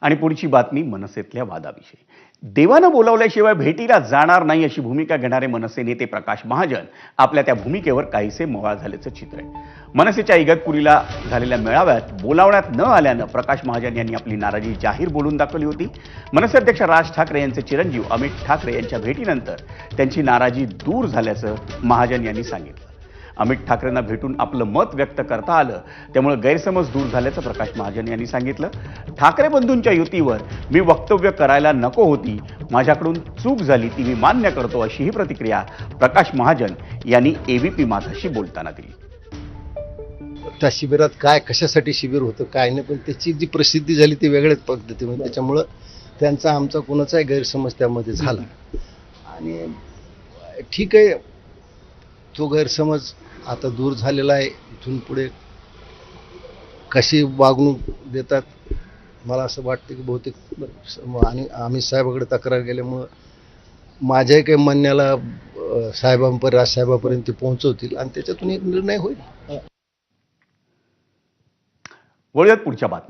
आणि पुढची बातमी मनसेतल्या वादाविषयी. देवानं बोलावल्याशिवाय भेटीला जाणार नाही अशी भूमिका घेणारे मनसे नेते प्रकाश महाजन आपल्या त्या भूमिकेवर काहीसे मवाळ झाल्याचं चित्र आहे. मनसेच्या इगतपुरीला झालेल्या मेळाव्यात बोलावण्यात न आल्यानं प्रकाश महाजन यांनी आपली नाराजी जाहीर बोलून दाखवली होती. मनसे अध्यक्ष राज ठाकरे यांचे चिरंजीव अमित ठाकरे यांच्या भेटीनंतर त्यांची नाराजी दूर झाल्याचं महाजन यांनी सांगितलं. अमित ठाकरेंना भेटून आपलं मत व्यक्त करता आलं, त्यामुळे गैरसमज दूर झाल्याचं प्रकाश महाजन यांनी सांगितलं. ठाकरे बंधूंच्या युतीवर मी वक्तव्य करायला नको होती, माझ्याकडून चूक झाली ती मी मान्य करतो, अशीही प्रतिक्रिया प्रकाश महाजन यांनी एबीपी माझाशी बोलताना दिली. त्या शिबिरात काय कशासाठी शिबिर होतं काय नाही, पण त्याची जी प्रसिद्धी झाली ती वेगळ्याच पद्धतीने, त्याच्यामुळं त्यांचा आमचा कोणाचाही गैरसमज त्यामध्ये झाला. आणि ठीक आहे, तो गैरसमज आता दूर झालेला आहे. इथून पुढे कशी वागणूक देतात मला असं वाटतं की बहुतेक आणि अमित साहेबाकडे तक्रार गेल्यामुळं माझ्याही काही म्हणण्याला साहेबांपर्यंत राजसाहेबापर्यंत ते पोहोचवतील आणि त्याच्यातून एक निर्णय होईल. वळूयात पुढच्या बातमी.